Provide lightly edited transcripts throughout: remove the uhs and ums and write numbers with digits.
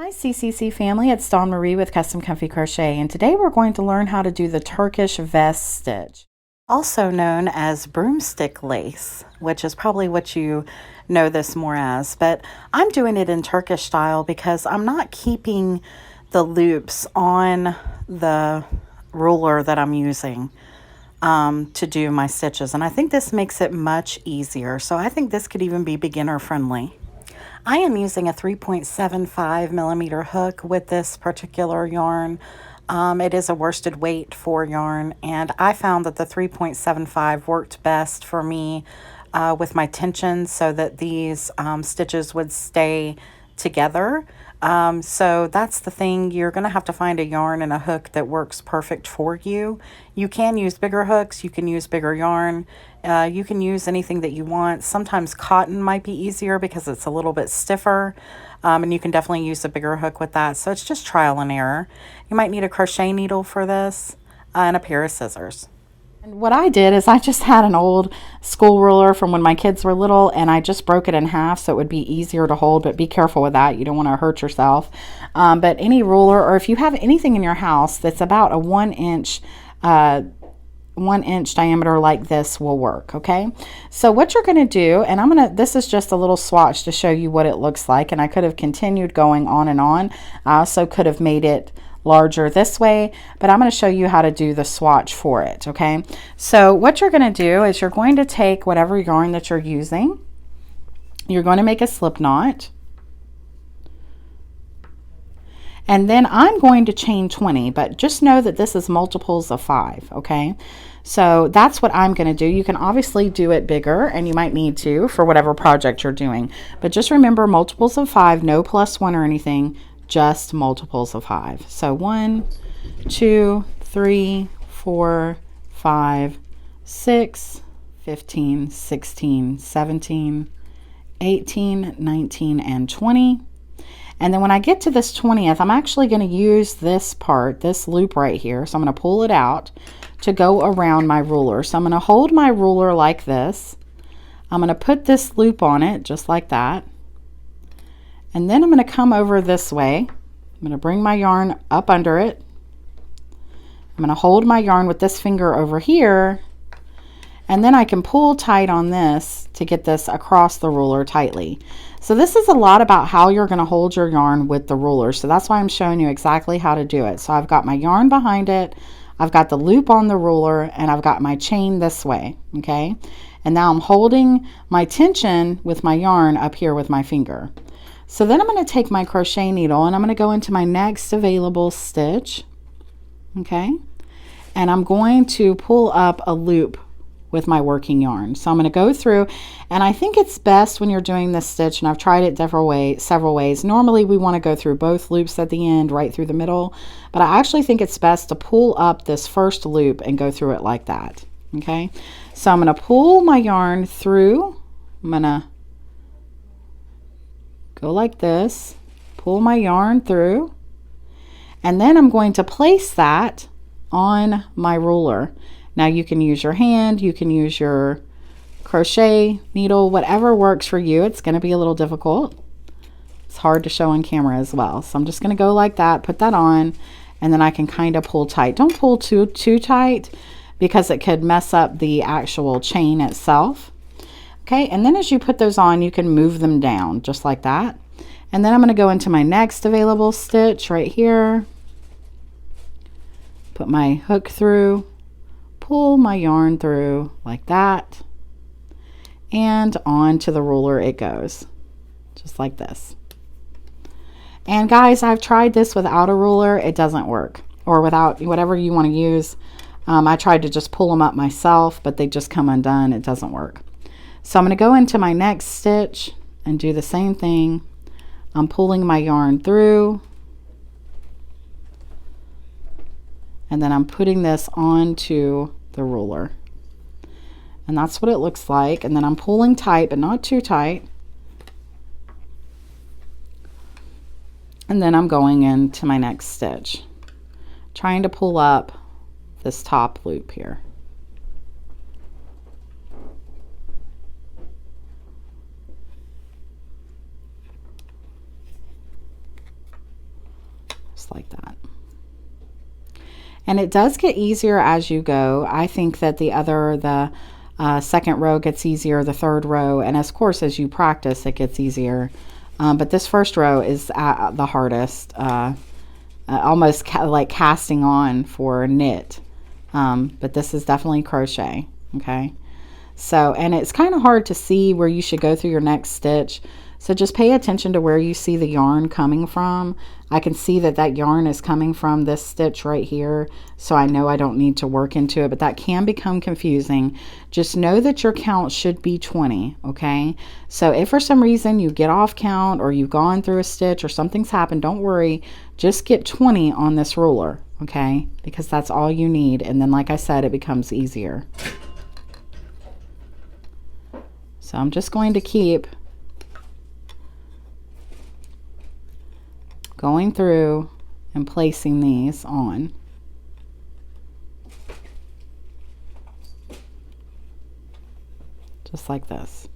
Hi CCC family, it's Dawn Marie with Custom Comfy Crochet, and today we're going to learn how to do the Turkish vest stitch, also known as broomstick lace, which is probably what you know this more as, but I'm doing it in Turkish style because I'm not keeping the loops on the ruler that I'm using to do my stitches, and I think this makes it much easier. So I think this could even be beginner friendly. I am using a 3.75 millimeter hook with this particular yarn. It is a worsted weight 4 yarn, and I found that the 3.75 worked best for me with my tension so that these stitches would stay together. So that's the thing. You're going to have to find a yarn and a hook that works perfect for you. You can use bigger hooks. You can use bigger yarn. You can use anything that you want. Sometimes cotton might be easier because it's a little bit stiffer. And you can definitely use a bigger hook with that. So it's just trial and error. You might need a crochet needle for this and a pair of scissors. And what I did is I just had an old school ruler from when my kids were little, and I just broke it in half so it would be easier to hold, but be careful with that. You don't want to hurt yourself. But any ruler, or if you have anything in your house that's about a 1 inch diameter like this, will work. Okay, so what you're going to do, and this is just a little swatch to show you what it looks like, and I could have continued going on and on. I also could have made it larger this way, but I'm going to show you how to do the swatch for it. Okay, so what you're going to do is you're going to take whatever yarn that you're using, you're going to make a slip knot, and then I'm going to chain 20, but just know that this is multiples of 5. Okay, so that's what I'm going to do. You can obviously do it bigger, and you might need to for whatever project you're doing, but just remember multiples of 5, no +1 or anything, just multiples of 5. So 1, 2, 3, 4, 5, 6, 15, 16, 17, 18, 19, and 20. And then when I get to this 20th, I'm actually going to use this part, this loop right here. So I'm going to pull it out to go around my ruler. So I'm going to hold my ruler like this. I'm going to put this loop on it just like that. And then I'm going to come over this way. I'm going to bring my yarn up under it. I'm going to hold my yarn with this finger over here. And then I can pull tight on this to get this across the ruler tightly. So this is a lot about how you're going to hold your yarn with the ruler. So that's why I'm showing you exactly how to do it. So I've got my yarn behind it. I've got the loop on the ruler, and I've got my chain this way. Okay. And now I'm holding my tension with my yarn up here with my finger. So then I'm going to take my crochet needle and I'm going to go into my next available stitch. Okay. And I'm going to pull up a loop with my working yarn. So I'm going to go through, and I think it's best when you're doing this stitch, and I've tried it several ways. Normally we want to go through both loops at the end, right through the middle, but I actually think it's best to pull up this first loop and go through it like that. Okay. So I'm going to pull my yarn through. I'm going to go like this, pull my yarn through, and then I'm going to place that on my ruler. Now you can use your hand, you can use your crochet needle, whatever works for you. It's going to be a little difficult. It's hard to show on camera as well. So I'm just going to go like that, put that on, and then I can kind of pull tight. Don't pull too tight because it could mess up the actual chain itself. Okay, and then as you put those on, you can move them down just like that. And then I'm going to go into my next available stitch right here. Put my hook through, pull my yarn through like that, and onto the ruler it goes, just like this. And guys, I've tried this without a ruler. It doesn't work, or without whatever you want to use. I tried to just pull them up myself, but they just come undone. It doesn't work. So I'm going to go into my next stitch and do the same thing. I'm pulling my yarn through, and then I'm putting this onto the ruler. And that's what it looks like. And then I'm pulling tight, but not too tight. And then I'm going into my next stitch, trying to pull up this top loop here. just like that. And it does get easier as you go. I think that the second row gets easier, the third row, and of course as you practice it gets easier. But this first row is the hardest, almost like casting on for knit. But this is definitely crochet, okay? So, and it's kind of hard to see where you should go through your next stitch. So just pay attention to where you see the yarn coming from. I can see that that yarn is coming from this stitch right here. So I know I don't need to work into it, but that can become confusing. Just know that your count should be 20, okay? So if for some reason you get off count or you've gone through a stitch or something's happened, don't worry. Just get 20 on this ruler, okay? Because that's all you need. And then like I said, it becomes easier. So I'm just going to keep going through and placing these on. Just like this.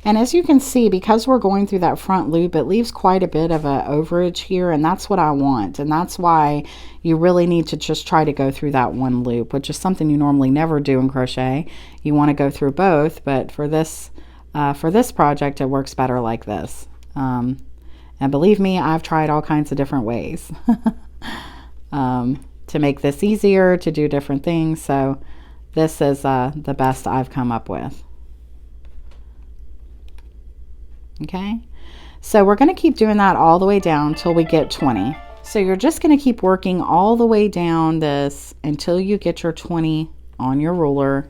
And as you can see, because we're going through that front loop, it leaves quite a bit of an overage here, and that's what I want. And that's why you really need to just try to go through that one loop, which is something you normally never do in crochet. You want to go through both, but for this project, it works better like this. And believe me, I've tried all kinds of different ways to make this easier, to do different things. So this is the best I've come up with. Okay, so we're going to keep doing that all the way down till we get 20. So you're just going to keep working all the way down this until you get your 20 on your ruler,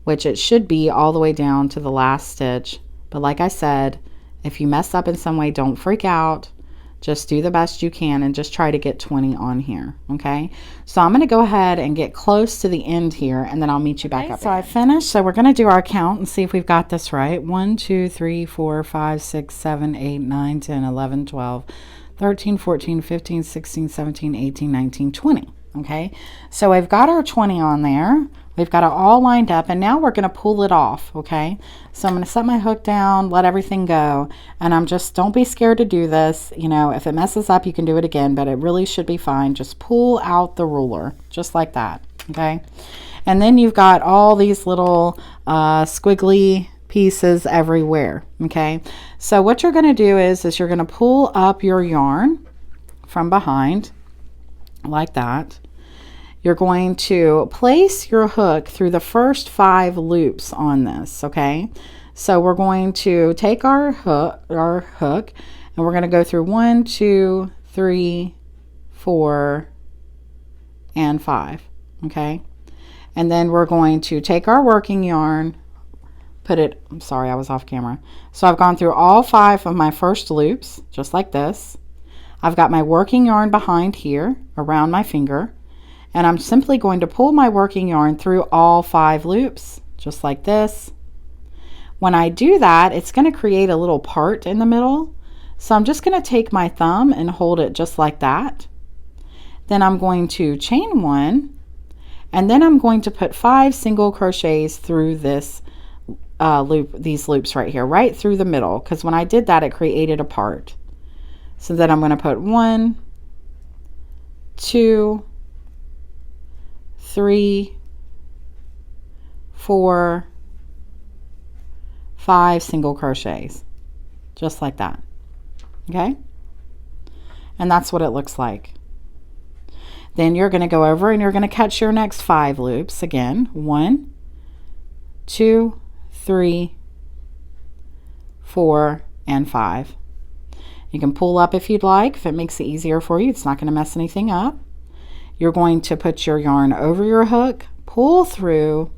which it should be all the way down to the last stitch. But like I said, if you mess up in some way, don't freak out. Just do the best you can and just try to get 20 on here, okay? So I'm going to go ahead and get close to the end here, and then I'll meet you back up. So I finished, so we're going to do our count and see if we've got this right. 1, 2, 3, 4, 5, 6, 7, 8, 9, 10, 11, 12, 13, 14, 15, 16, 17, 18, 19, 20, okay? So I've got our 20 on there. We've got it all lined up, and now we're going to pull it off, okay? So I'm going to set my hook down, let everything go, and don't be scared to do this. You know, if it messes up, you can do it again, but it really should be fine. Just pull out the ruler, just like that, okay? And then you've got all these little squiggly pieces everywhere, okay? So what you're going to do is you're going to pull up your yarn from behind, like that. You're going to place your hook through the first 5 loops on this, okay? So we're going to take our hook, and we're going to go through 1, 2, 3, 4, and 5, okay? And then we're going to take our working yarn, I'm sorry, I was off camera. So I've gone through all 5 of my first loops, just like this. I've got my working yarn behind here, around my finger. And I'm simply going to pull my working yarn through all 5 loops, just like this. When I do that, it's going to create a little part in the middle. So I'm just going to take my thumb and hold it just like that. Then I'm going to chain 1, and then I'm going to put 5 single crochets through this these loops right here, right through the middle, because when I did that, it created a part. So then I'm going to put 1, 2, 3, 4, 5 single crochets, just like that, okay? And that's what it looks like. Then you're going to go over and you're going to catch your next 5 loops again. 1, 2, 3, 4, and 5. You can pull up if you'd like, if it makes it easier for you. It's not going to mess anything up. You're going to put your yarn over your hook, pull through.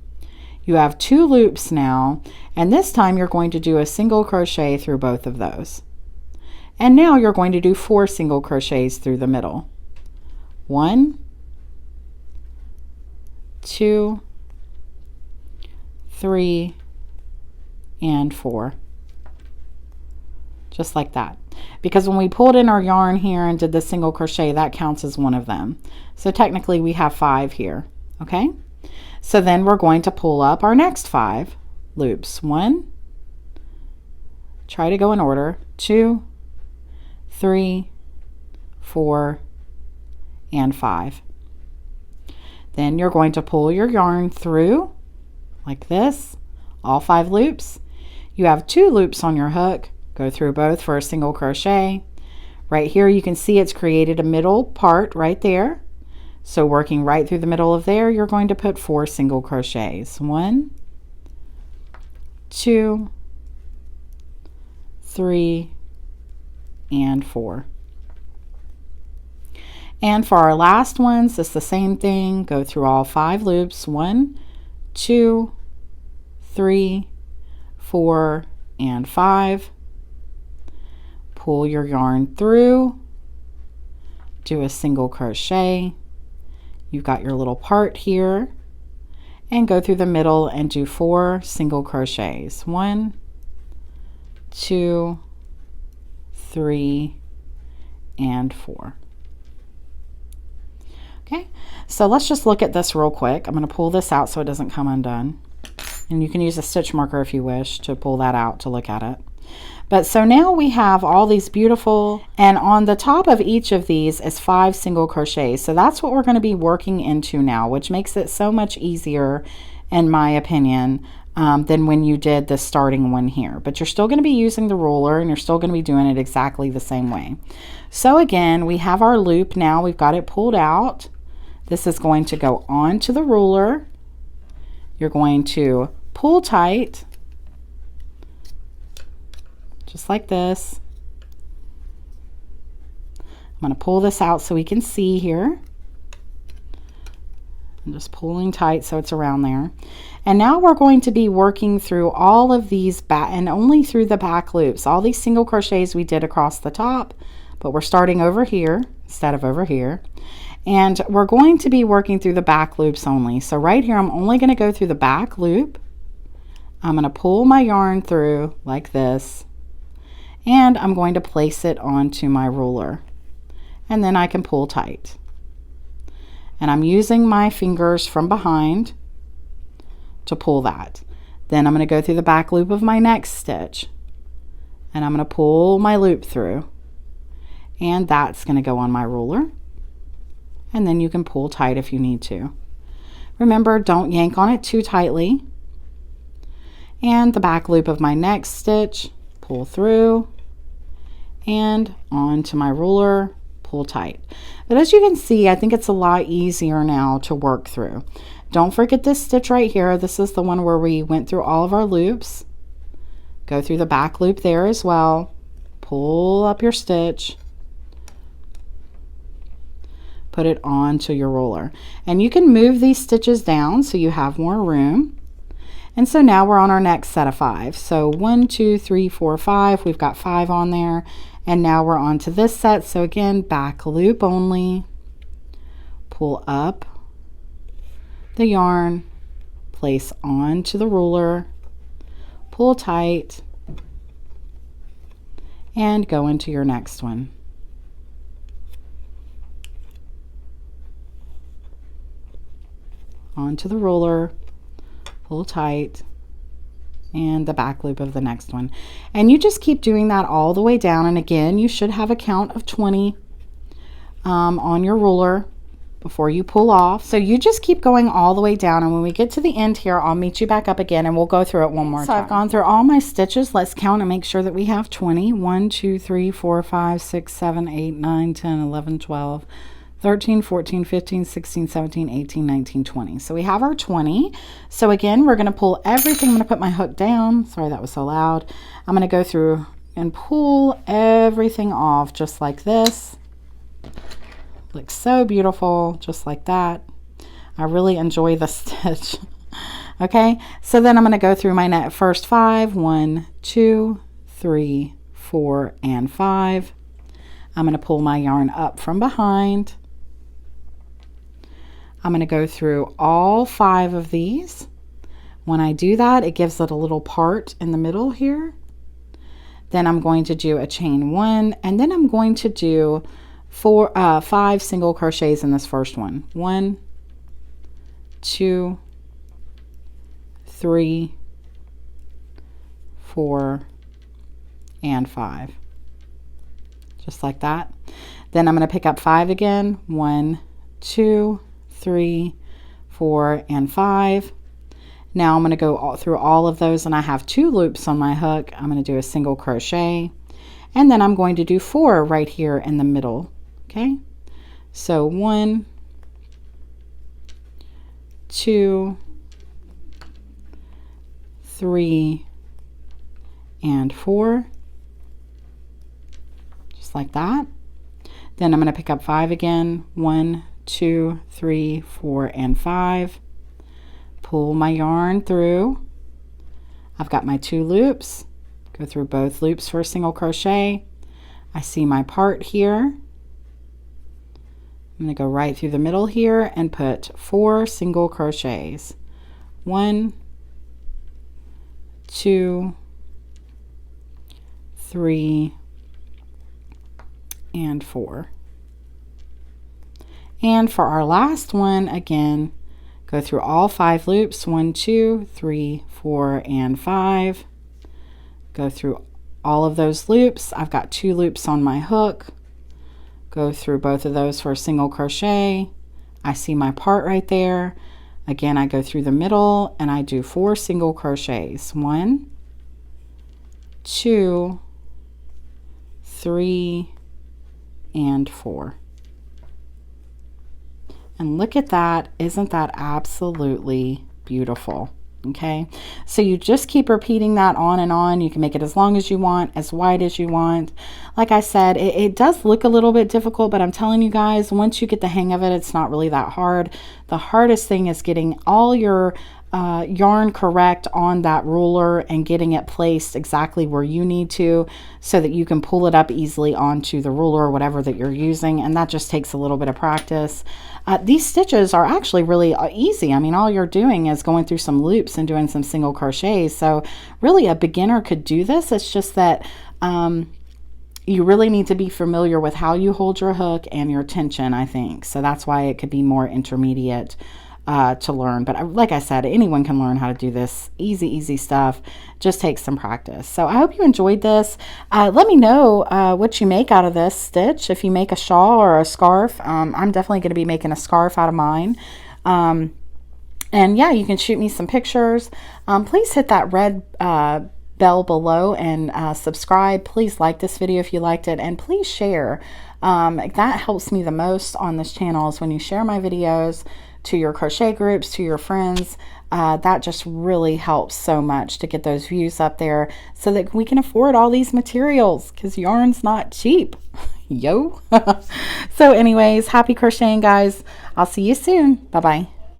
You have 2 loops now, and this time you're going to do a single crochet through both of those. And now you're going to do 4 single crochets through the middle. 1, 2, 3, and 4. Just like that. because when we pulled in our yarn here and did the single crochet, that counts as one of them. So technically we have 5 here. Okay, so then we're going to pull up our next 5 loops. 1, try to go in order, 2, 3, 4, and 5. Then you're going to pull your yarn through like this, all 5 loops. You have 2 loops on your hook. Go through both for a single crochet. Right here you can see it's created a middle part right there. So working right through the middle of there, you're going to put 4 single crochets. 1, 2, 3, and 4. And for our last ones, it's the same thing. Go through all 5 loops. 1, 2, 3, 4, and 5. Pull your yarn through. Do a single crochet. You've got your little part here. And go through the middle and do 4 single crochets. 1, 2, 3, and 4. Okay, so let's just look at this real quick. I'm going to pull this out so it doesn't come undone. And you can use a stitch marker if you wish to pull that out to look at it. But so now we have all these beautiful, and on the top of each of these is 5 single crochets. So that's what we're going to be working into now, which makes it so much easier, in my opinion, than when you did the starting one here. But you're still going to be using the ruler, and you're still going to be doing it exactly the same way. So again, we have our loop now. We've got it pulled out. This is going to go onto the ruler. You're going to pull tight, just like this. I'm going to pull this out so we can see here. I'm just pulling tight so it's around there. And now we're going to be working through all of these back, and only through the back loops. All these single crochets we did across the top, but we're starting over here instead of over here. And we're going to be working through the back loops only. So right here, I'm only going to go through the back loop. I'm going to pull my yarn through like this, and I'm going to place it onto my ruler. And then I can pull tight. And I'm using my fingers from behind to pull that. Then I'm going to go through the back loop of my next stitch, and I'm going to pull my loop through, and that's going to go on my ruler. And then you can pull tight if you need to. Remember, don't yank on it too tightly. And the back loop of my next stitch, pull through, and onto my ruler, pull tight. But as you can see, I think it's a lot easier now to work through. Don't forget this stitch right here. This is the one where we went through all of our loops. Go through the back loop there as well. Pull up your stitch. Put it onto your ruler. And you can move these stitches down so you have more room. And so now we're on our next set of 5. So 1, 2, 3, 4, 5. We've got 5 on there. And now we're on to this set. So again, back loop only. Pull up the yarn, place onto the ruler, pull tight, and go into your next one. Onto the ruler, pull tight, and the back loop of the next one. And you just keep doing that all the way down. And again, you should have a count of 20 on your ruler before you pull off. So you just keep going all the way down, and when we get to the end here, I'll meet you back up again and we'll go through it one more time. So I've gone through all my stitches. Let's count and make sure that we have 20. 1, 2, 3, 4, 5, 6, 7, 8, 9, 10, 11, 12, 13, 14, 15, 16, 17, 18, 19, 20. So we have our 20. So again, we're going to pull everything. I'm going to put my hook down. Sorry, that was so loud. I'm going to go through and pull everything off just like this. Looks so beautiful, just like that. I really enjoy the stitch. Okay, so then I'm going to go through my first 5. 1, 2, 3, 4, and 5. I'm going to pull my yarn up from behind. I'm going to go through all 5 of these. When I do that, it gives it a little part in the middle here. Then I'm going to do a chain 1, and then I'm going to do 5 single crochets in this first one. 1, 2, 3, 4, and 5. Just like that. Then I'm going to pick up 5 again. 1, 2, 3, 4, and 5. Now I'm going to go through all of those, and I have 2 loops on my hook. I'm going to do a single crochet, and then I'm going to do 4 right here in the middle. Okay, so 1, 2, 3, and 4, just like that. Then I'm going to pick up 5 again. 1, 2, 3, 4, and 5. Pull my yarn through. I've got my 2 loops. Go through both loops for a single crochet. I see my part here. I'm going to go right through the middle here and put 4 single crochets. 1, 2, 3, and 4. And for our last one, again, go through all 5 loops. 1, 2, 3, 4, and 5. Go through all of those loops. I've got 2 loops on my hook. Go through both of those for a single crochet. I see my part right there. Again, I go through the middle and I do 4 single crochets. 1, 2, 3, and 4. And look at that. Isn't that absolutely beautiful? Okay, so you just keep repeating that on and on. You can make it as long as you want, as wide as you want. Like I said, it does look a little bit difficult, but I'm telling you guys, once you get the hang of it, it's not really that hard. The hardest thing is getting all your yarn correct on that ruler and getting it placed exactly where you need to, so that you can pull it up easily onto the ruler or whatever that you're using, and that just takes a little bit of practice. These stitches are actually really easy. I mean, all you're doing is going through some loops and doing some single crochets, so really a beginner could do this. It's just that you really need to be familiar with how you hold your hook and your tension, I think. So that's why it could be more intermediate to learn. But like I said, anyone can learn how to do this. Easy stuff. Just takes some practice. So I hope you enjoyed this. Let me know what you make out of this stitch. If you make a shawl or a scarf, I'm definitely going to be making a scarf out of mine. And yeah, you can shoot me some pictures. Please hit that red bell below and subscribe. Please like this video if you liked it, and please share. That helps me the most on this channel, is when you share my videos to your crochet groups, to your friends. That just really helps so much to get those views up there, so that we can afford all these materials, because yarn's not cheap. Yo. So anyways, happy crocheting, guys. I'll see you soon. Bye-bye.